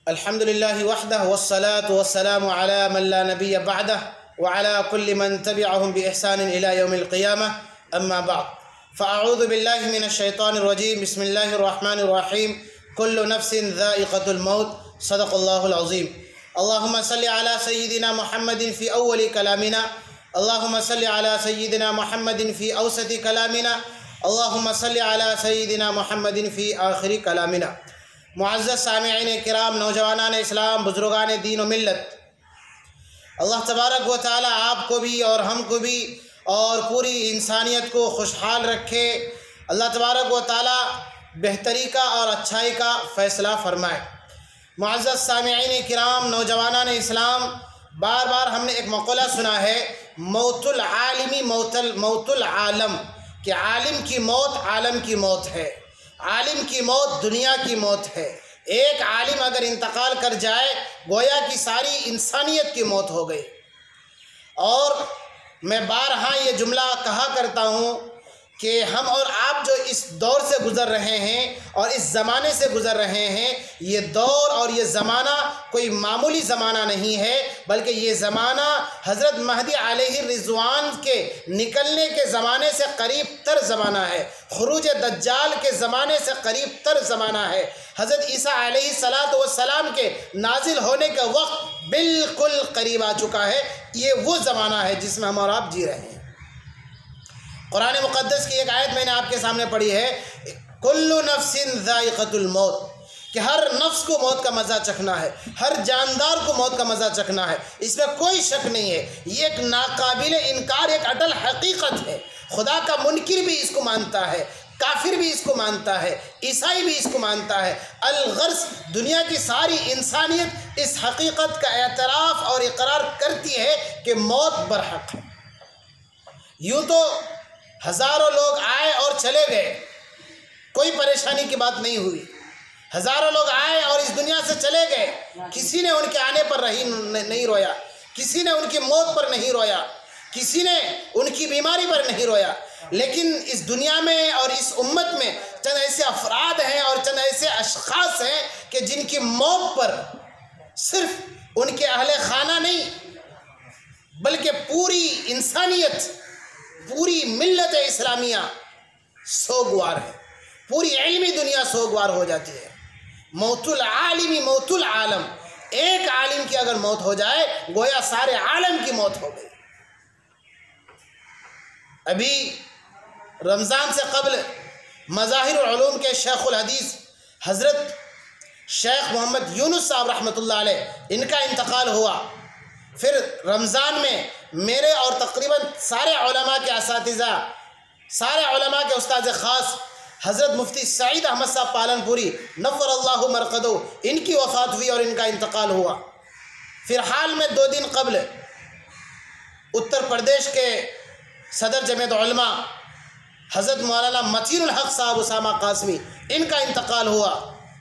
الحمد لله وحده والصلاة والسلام على من لا نبي بعده وعلى كل من تبعهم بإحسان إلى يوم القيامة أما بعد فأعوذ بالله من الشيطان الرجيم بسم الله الرحمن الرحيم كل نفس ذائقة الموت صدق الله العظيم اللهم صل على سيدنا محمد في أول كلامنا اللهم صل على سيدنا محمد في أوسط كلامنا اللهم صل على سيدنا محمد في آخر كلامنا۔ معزز سامعین کرام، نوجوانان اسلام، بزرگان دین و ملت، اللہ تبارک و تعالی آپ کو بھی اور ہم کو بھی اور پوری انسانیت کو خوشحال رکھے۔ اللہ تبارک و تعالی بہتری کا اور اچھائی کا فیصلہ فرمائے۔ معزز سامعین کرام، نوجوانان اسلام، بار بار ہم نے ایک مقولہ سنا ہے، موت العالمی موت العالم، کہ عالم کی موت عالم کی موت ہے، عالم کی موت دنیا کی موت ہے۔ ایک عالم اگر انتقال کر جائے گویا کہ ساری انسانیت کی موت ہو گئی۔ اور میں بارہا یہ جملہ کہا کرتا ہوں کہ ہم اور آپ جو اس دور سے گزر رہے ہیں اور اس زمانے سے گزر رہے ہیں، یہ دور اور یہ زمانہ کوئی معمولی زمانہ نہیں ہے، بلکہ یہ زمانہ حضرت مہدی علیہ الرضوان کے نکلنے کے زمانے سے قریب تر زمانہ ہے، خروج دجال کے زمانے سے قریب تر زمانہ ہے، حضرت عیسیٰ علیہ السلام کے نازل ہونے کا وقت بالکل قریب آ چکا ہے۔ یہ وہ زمانہ ہے جس میں ہم اور آپ جی رہے ہیں۔ قرآن مقدس کی ایک آیت میں نے آپ کے سامنے پڑھی ہے، کل نفس ذائقۃ الموت، کہ ہر نفس کو موت کا مزہ چکھنا ہے، ہر جاندار کو موت کا مزہ چکھنا ہے، اس میں کوئی شک نہیں ہے۔ یہ ایک ناقابل انکار، ایک اٹل حقیقت ہے۔ خدا کا منکر بھی اس کو مانتا ہے، کافر بھی اس کو مانتا ہے، عیسائی بھی اس کو مانتا ہے، الغرض دنیا کی ساری انسانیت اس حقیقت کا اعتراف اور اقرار کرتی ہے کہ موت برحق ہے۔ یوں تو ہزاروں لوگ آئے اور چلے گئے، کوئی پریشانی کی بات نہیں ہوئی، ہزاروں لوگ آئے اور اس دنیا سے چلے گئے، کسی نے ان کے آنے پر نہیں رویا، کسی نے ان کی موت پر نہیں رویا، کسی نے ان کی بیماری پر نہیں رویا۔ لیکن اس دنیا میں اور اس امت میں چند ایسے افراد ہیں اور چند ایسے اشخاص ہیں کہ جن کی موت پر صرف ان کے اہل خانہ نہیں بلکہ پوری انسانیت، پوری ملت اسلامیہ سوگوار ہے، پوری علمی دنیا سوگوار ہو جاتی ہے۔ موت العالمی موت العالم، ایک عالم کی اگر موت ہو جائے گویا سارے عالم کی موت ہو گئی۔ ابھی رمضان سے قبل مظاہر العلوم کے شیخ الحدیث حضرت شیخ محمد یونس صاحب رحمۃ اللہ علیہ، ان کا انتقال ہوا۔ پھر رمضان میں میرے اور تقریباً سارے علماء کے اساتذہ، سارے علماء کے استاد خاص حضرت مفتی سعید احمد صاحب پالنپوری نور اللہ مرقدہ، ان کی وفات ہوئی اور ان کا انتقال ہوا۔ پھر حال میں 2 دن قبل اتر پردیش کے صدر جمعیت علماء حضرت مولانا متین الحق صاحب اسامہ قاسمی، ان کا انتقال ہوا۔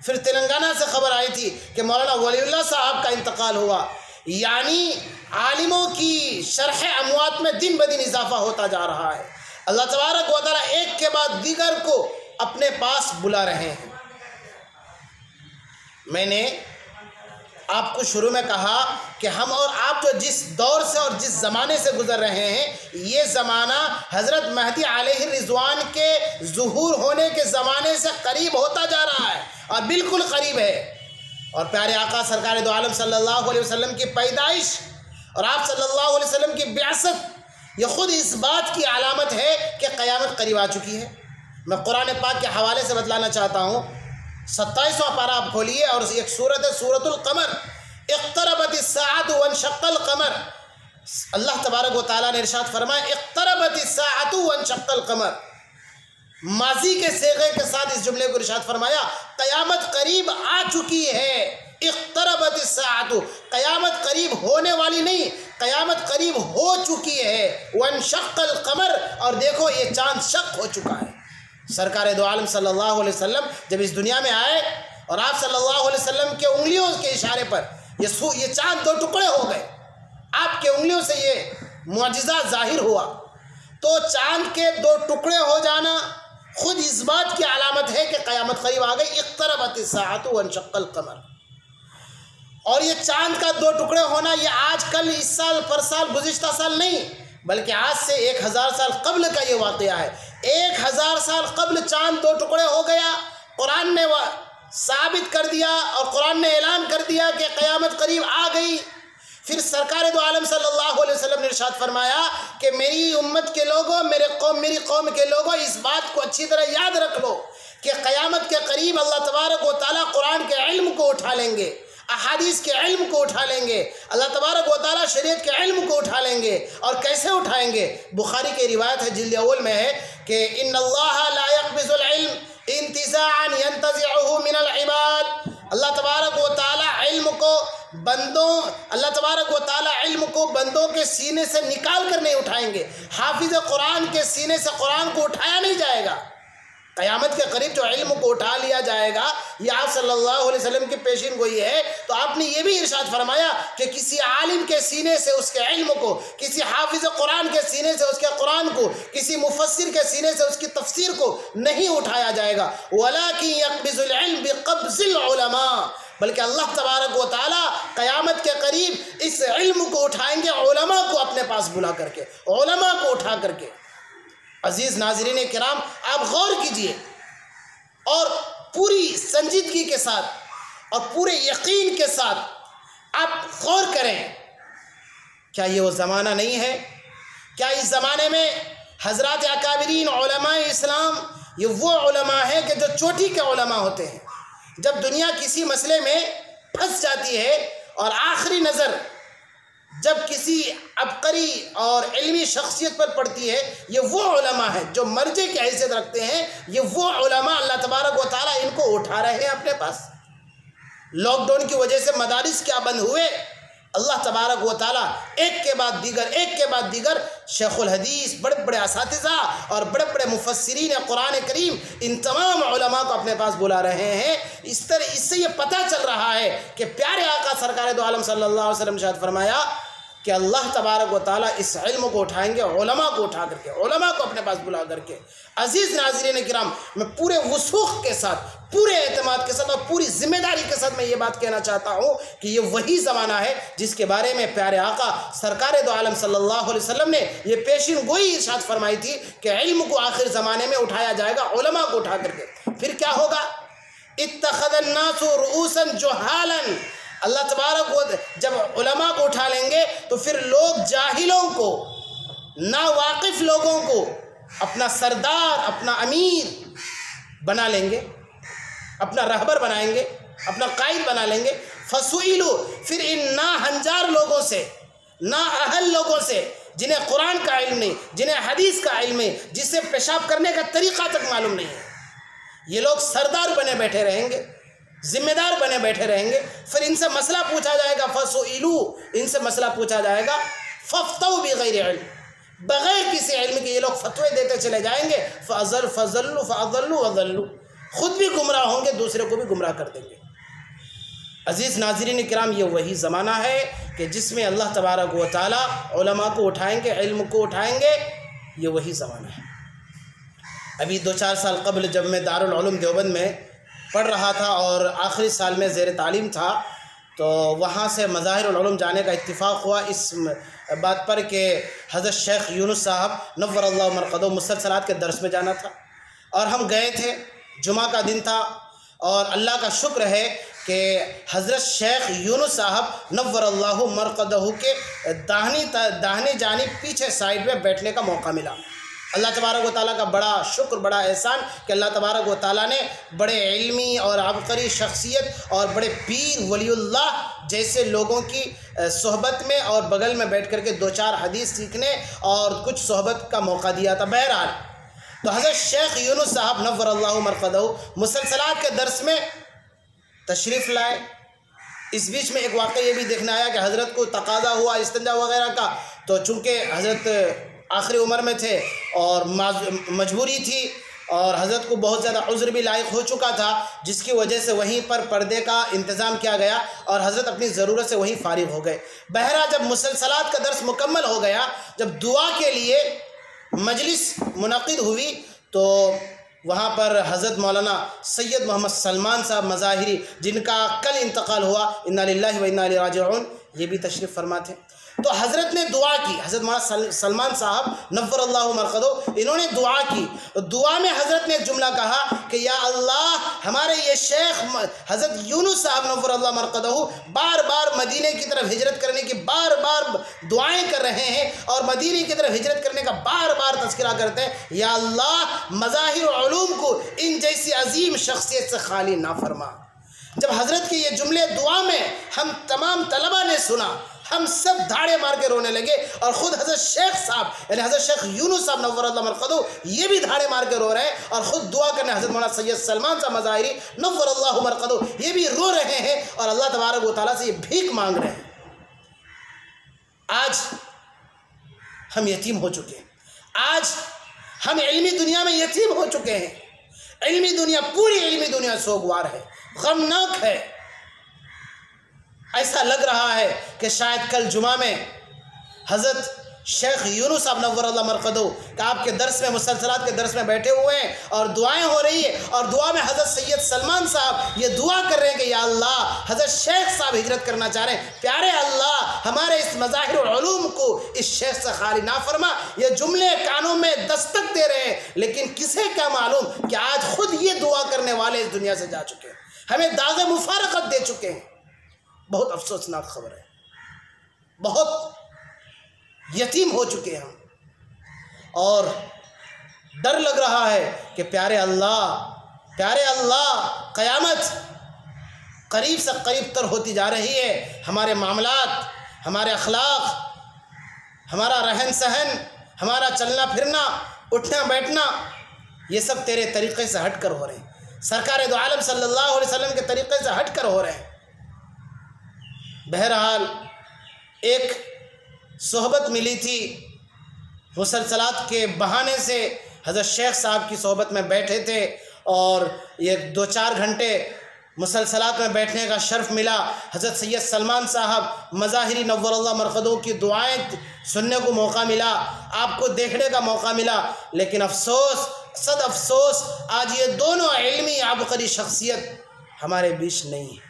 پھر تلنگانہ سے خبر آئی تھی کہ مولانا ولی اللہ صاحب کا انتقال ہوا۔ یعنی عالموں کی شرح اموات میں دن بدن اضافہ ہوتا جا رہا ہے۔ اللہ تبارک و تعالیٰ ایک کے بعد دیگر کو اپنے پاس بلا رہے ہیں۔ میں نے آپ کو شروع میں کہا کہ ہم اور آپ جو جس دور سے اور جس زمانے سے گزر رہے ہیں، یہ زمانہ حضرت مہدی علیہ الرضوان کے ظہور ہونے کے زمانے سے قریب ہوتا جا رہا ہے اور بالکل قریب ہے۔ اور پیارے آقا سرکار دو عالم صلی اللہ علیہ وسلم کی پیدائش اور آپ صلی اللہ علیہ وسلم کی بعثت، یہ خود اس بات کی علامت ہے کہ قیامت قریب آ چکی ہے۔ میں قرآن پاک کے حوالے سے بتلانا چاہتا ہوں، 27واں پارہ آپ کھولیے اور ایک سورت ہے سورۃ القمر، اقتربت الساعۃ وانشق القمر۔ اللہ تبارک و تعالیٰ نے ارشاد فرمایا اقتربت الساعۃ وانشق القمر، ماضی کے صیغے کے ساتھ اس جملے کو ارشاد فرمایا قیامت قریب آ چکی ہے۔ اقتربت الساعۃ، قیامت قریب ہونے والی نہیں، قیامت قریب ہو چکی ہے۔ وانشق القمر، اور دیکھو یہ چاند شق ہو چکا ہے۔ سرکار دو عالم صلی اللہ علیہ وسلم جب اس دنیا میں آئے اور آپ صلی اللہ علیہ وسلم کے انگلیوں کے اشارے پر یہ چاند 2 ٹکڑے ہو گئے، آپ کے انگلیوں سے یہ معجزہ ظاہر ہوا، تو چاند کے 2 ٹکڑے ہو جانا خود اس بات کی علامت ہے کہ قیامت قریب آ گئی۔ اقتربت الساعۃ وانشق القمر۔ اور یہ چاند کا 2 ٹکڑے ہونا یہ آج کل اس سال پر سال گزشتہ سال نہیں، بلکہ آج سے 1000 سال قبل کا یہ واقعہ ہے۔ 1000 سال قبل چاند 2 ٹکڑے ہو گیا، قرآن نے ثابت کر دیا اور قرآن نے اعلان کر دیا کہ قیامت قریب آ گئی۔ پھر سرکار دو عالم صلی اللہ علیہ وسلم نے ارشاد فرمایا کہ میری امت کے لوگوں، میری قوم کے لوگوں، اس بات کو اچھی طرح یاد رکھ لو کہ قیامت کے قریب اللہ تبارک و تعالیٰ قرآن کے علم کو اٹھا لیں گے، احادیث کے علم کو اٹھا لیں گے، اللہ تبارک و تعالیٰ شریعت کے علم کو اٹھا لیں گے۔ اور کیسے اٹھائیں گے؟ بخاری کی روایت ہے، جلد اول میں ہے کہ ان اللہ لا يقبض العلم انتزاعا ينتزعه من العباد۔ اللہ تبارک و تعالیٰ علم کو بندوں کے سینے سے نکال کر نہیں اٹھائیں گے۔ حافظ قرآن کے سینے سے قرآن کو اٹھایا نہیں جائے گا۔ قیامت کے قریب جو علم کو اٹھا لیا جائے گا، یہ آپ صلی اللہ علیہ وسلم کی پیشین گوئی ہے۔ تو آپ نے یہ بھی ارشاد فرمایا کہ کسی عالم کے سینے سے اس کے علم کو، کسی حافظ قرآن کے سینے سے اس کے قرآن کو، کسی مفسر کے سینے سے اس کی تفسیر کو نہیں اٹھایا جائے گا۔ وَلَكِنْ يَقْبِضُ الْعِلْمِ بِقَبْضِ الْعُلَمَاءِ، بلکہ اللہ تبارک و تعالیٰ قیامت کے قریب اس علم کو اٹھائیں گے علماء کو اپنے پاس بلا کر کے، علماء کو اٹھا کر کے۔ عزیز ناظرین کرام، آپ غور کیجئے اور پوری سنجیدگی کے ساتھ اور پورے یقین کے ساتھ آپ غور کریں، کیا یہ وہ زمانہ نہیں ہے؟ کیا اس زمانے میں حضرات اکابرین علماء اسلام یہ وہ علماء ہیں کہ جو چوٹی کے علماء ہوتے ہیں؟ جب دنیا کسی مسئلے میں پھنس جاتی ہے اور آخری نظر جب کسی عبقری اور علمی شخصیت پر پڑتی ہے، یہ وہ علماء ہیں جو مرجع کی حیثیت رکھتے ہیں۔ یہ وہ علماء اللہ تبارک و تعالیٰ ان کو اٹھا رہے ہیں اپنے پاس۔ لاک ڈاؤن کی وجہ سے مدارس کیا بند ہوئے، اللہ تبارک و تعالیٰ ایک کے بعد دیگر شیخ الحدیث، بڑے بڑے اساتذہ اور بڑے بڑے مفسرین قرآن کریم، ان تمام علماء کو اپنے پاس بلا رہے ہیں۔ اس سے یہ پتہ چل رہا ہے کہ پیارے آقا سرکار دو عالم صلی اللہ علیہ وسلم نے ارشاد فرمایا کہ اللہ تبارک و تعالیٰ اس علم کو اٹھائیں گے علماء کو اٹھا کر کے، علماء کو اپنے پاس بلا کر کے۔ عزیز ناظرین کرام، میں پورے وثوق کے ساتھ، پورے اعتماد کے ساتھ اور پوری ذمہ داری کے ساتھ میں یہ بات کہنا چاہتا ہوں کہ یہ وہی زمانہ ہے جس کے بارے میں پیارے آقا سرکار دو عالم صلی اللہ علیہ وسلم نے یہ پیشین گوئی ارشاد فرمائی تھی کہ علم کو آخر زمانے میں اٹھایا جائے گا علماء کو اٹھا کر کے۔ پھر کیا ہوگا؟ اتخذ الناس رؤوسا جہالا، اللہ تبارک و جب علماء کو اٹھا لیں گے تو پھر لوگ جاہلوں کو، ناواقف لوگوں کو اپنا سردار، اپنا امیر بنا لیں گے، اپنا رہبر بنائیں گے، اپنا قائد بنا لیں گے۔ فَسُئِلُوا، پھر ان ناہنجار لوگوں سے، نااہل لوگوں سے، جنہیں قرآن کا علم نہیں، جنہیں حدیث کا علم نہیں، جسے پیشاب کرنے کا طریقہ تک معلوم نہیں ہے، یہ لوگ سردار بنے بیٹھے رہیں گے، ذمہ دار بنے بیٹھے رہیں گے۔ پھر ان سے مسئلہ پوچھا جائے گا، فَسُئِلُوا، ان سے مسئلہ پوچھا جائے گا، فَافْتَوْا بِغَيْرِ عِلْم، بغیر کسی علم کے یہ لوگ فتوے دیتے چلے جائیں گے۔ فَأَضَلُّوا وَأَضَلُّوا، خود بھی گمراہ ہوں گے، دوسرے کو بھی گمراہ کر دیں گے۔ عزیز ناظرین کرام، یہ وہی زمانہ ہے کہ جس میں اللہ تبارک و تعالیٰ علماء کو اٹھائیں گے، علم کو اٹھائیں گے، یہ وہی زمانہ ہے۔ ابھی 2-4 سال قبل جب میں دارالعلوم دیوبند میں پڑھ رہا تھا اور آخری سال میں زیر تعلیم تھا، تو وہاں سے مظاہر العلوم جانے کا اتفاق ہوا اس بات پر کہ حضرت شیخ یونس صاحب نور اللہ مرقدہ مسلسلات کے درس میں جانا تھا، اور ہم گئے تھے، جمعہ کا دن تھا، اور اللہ کا شکر ہے کہ حضرت شیخ یونس صاحب نور اللہ مرقدہ کے داہنی جانب پیچھے سائڈ میں بیٹھنے کا موقع ملا۔ اللہ تبارک و تعالیٰ کا بڑا شکر، بڑا احسان کہ اللہ تبارک و تعالیٰ نے بڑے علمی اور عبقری شخصیت اور بڑے پیر ولی اللہ جیسے لوگوں کی صحبت میں اور بغل میں بیٹھ کر کے 2-4 حدیث سیکھنے اور کچھ صحبت کا موقع دیا تھا۔ بہرحال تو حضرت شیخ یونس صاحب نور اللہ مرقدہ مسلسلات کے درس میں تشریف لائے۔ اس بیچ میں ایک واقعہ یہ بھی دیکھنا آیا کہ حضرت کو تقاضا ہوا استنجا وغیرہ کا، تو چونکہ حضرت آخری عمر میں تھے اور مجبوری تھی اور حضرت کو بہت زیادہ عذر بھی لاحق ہو چکا تھا، جس کی وجہ سے وہیں پر پردے کا انتظام کیا گیا اور حضرت اپنی ضرورت سے وہیں فارغ ہو گئے۔ بہرحال جب مسلسلات کا درس مکمل ہو گیا، جب دعا کے لیے مجلس منعقد ہوئی، تو وہاں پر حضرت مولانا سید محمد سلمان صاحب مظاہری، جن کا کل انتقال ہوا، انا للہ و انا الیہ راجعون، یہ بھی تشریف فرما تھے۔ تو حضرت نے دعا کی، حضرت مولانا سلمان صاحب نور اللہ مرقدہ، انہوں نے دعا کی۔ دعا میں حضرت نے ایک جملہ کہا کہ یا اللہ، ہمارے یہ شیخ حضرت یونس صاحب نور اللہ مرقدہ بار بار مدینے کی طرف ہجرت کرنے کی بار بار دعائیں کر رہے ہیں، اور مدینے کی طرف ہجرت کرنے کا بار بار تذکرہ کرتے ہیں، یا اللہ مظاہر علوم کو ان جیسی عظیم شخصیت سے خالی نہ فرما۔ جب حضرت کے یہ جملے دعا میں ہم تمام طلبہ نے سنا، ہم سب دھاڑے مار کے رونے لگے، اور خود حضرت شیخ صاحب یعنی حضرت شیخ یونس صاحب نور اللہ مرقدہ یہ بھی دھاڑے مار کے رو رہے ہیں، اور خود دعا کرنے حضرت مولانا سید سلمان صاحب مظاہری نور اللہ مرقدہ یہ بھی رو رہے ہیں، اور اللہ تبارک و تعالیٰ سے یہ بھیک مانگ رہے ہیں۔ آج ہم یتیم ہو چکے ہیں، آج ہم علمی دنیا میں یتیم ہو چکے ہیں، علمی دنیا، پوری علمی دنیا سوگوار ہے، غمناک ہے۔ ایسا لگ رہا ہے کہ شاید کل جمعہ میں حضرت شیخ یونس صاحب نور اللہ مرقدہ کہ آپ کے درس میں، مسلسلات کے درس میں بیٹھے ہوئے ہیں اور دعائیں ہو رہی ہیں، اور دعا میں حضرت سید سلمان صاحب یہ دعا کر رہے ہیں کہ یا اللہ، حضرت شیخ صاحب ہجرت کرنا چاہ رہے ہیں، پیارے اللہ ہمارے اس مظاہر العلوم کو اس شیخ سے خالی نہ فرما۔ یہ جملے کانوں میں دستک دے رہے ہیں، لیکن کسے کیا معلوم کہ آج خود یہ دعا کرنے والے اس دنیا سے جا چکے ہیں، ہمیں داغ مفارقت دے چکے ہیں۔ بہت افسوسناک خبر ہے، بہت یتیم ہو چکے ہیں ہم، اور ڈر لگ رہا ہے کہ پیارے اللہ قیامت قریب سے قریب تر ہوتی جا رہی ہے، ہمارے معاملات، ہمارے اخلاق، ہمارا رہن سہن، ہمارا چلنا پھرنا، اٹھنا بیٹھنا، یہ سب تیرے طریقے سے ہٹ کر ہو رہے ہیں، سرکار دو عالم صلی اللہ علیہ وسلم کے طریقے سے ہٹ کر ہو رہے ہیں۔ بہرحال ایک صحبت ملی تھی، مسلسلات کے بہانے سے حضرت شیخ صاحب کی صحبت میں بیٹھے تھے، اور یہ 2-4 گھنٹے مسلسلات میں بیٹھنے کا شرف ملا۔ حضرت سید سلمان صاحب مظاہری نور اللہ مرقدہ کی دعائیں سننے کو موقع ملا، آپ کو دیکھنے کا موقع ملا، لیکن افسوس، صد افسوس، آج یہ دونوں علمی عبقری شخصیت ہمارے بیچ نہیں ہے،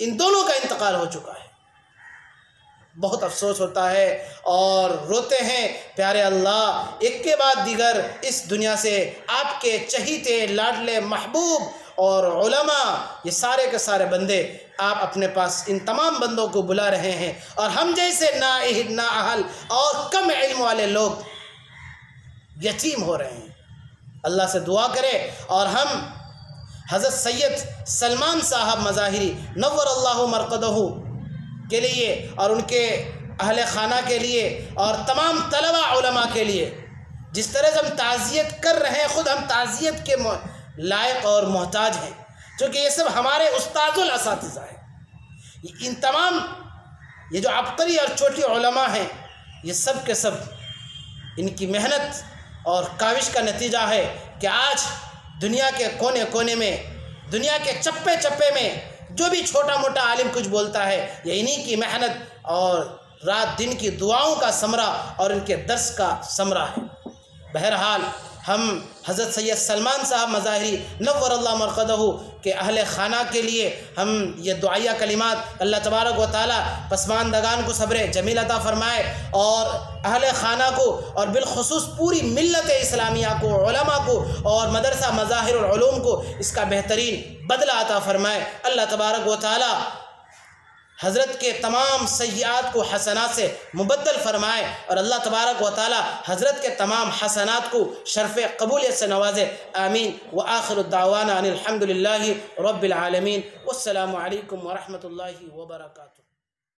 ان دونوں کا انتقال ہو چکا ہے۔ بہت افسوس ہوتا ہے اور روتے ہیں، پیارے اللہ ایک کے بعد دیگر اس دنیا سے آپ کے چہیتے لاڈلے محبوب اور علماء، یہ سارے کے سارے بندے آپ اپنے پاس ان تمام بندوں کو بلا رہے ہیں، اور ہم جیسے نااہل نااہل اور کم علم والے لوگ یتیم ہو رہے ہیں۔ اللہ سے دعا کرے اور ہم حضرت سید سلمان صاحب مظاہری نور اللہ مرقدہ کے لیے اور ان کے اہل خانہ کے لیے اور تمام طلبہ علماء کے لیے جس طرح سے ہم تعزیت کر رہے ہیں، خود ہم تعزیت کے لائق اور محتاج ہیں، کیونکہ یہ سب ہمارے استاد الاساتذہ ہیں۔ ان تمام یہ جو عبقری اور چھوٹی علماء ہیں، یہ سب کے سب ان کی محنت اور کاوش کا نتیجہ ہے کہ آج دنیا کے کونے کونے میں، دنیا کے چپے چپے میں جو بھی چھوٹا موٹا عالم کچھ بولتا ہے، یہ انہی کی محنت اور رات دن کی دعاؤں کا ثمرہ اور ان کے درس کا ثمرہ ہے۔ بہرحال ہم حضرت سید سلمان صاحب مظاہری نور اللہ مرقدہ کے اہل خانہ کے لیے ہم یہ دعائیہ کلمات، اللہ تبارک و تعالیٰ پسماندگان کو صبر جمیل عطا فرمائے، اور اہل خانہ کو اور بالخصوص پوری ملت اسلامیہ کو، علماء کو اور مدرسہ مظاہر العلوم کو اس کا بہترین بدلہ عطا فرمائے۔ اللہ تبارک و تعالیٰ حضرت کے تمام سیئات کو حسنات سے مبدل فرمائے، اور اللہ تبارک و تعالی حضرت کے تمام حسنات کو شرف قبولیت سے نوازے، آمین۔ وآخر الدعوانا ان الحمد للہ رب العالمین، والسلام علیکم ورحمۃ اللہ وبرکاتہ۔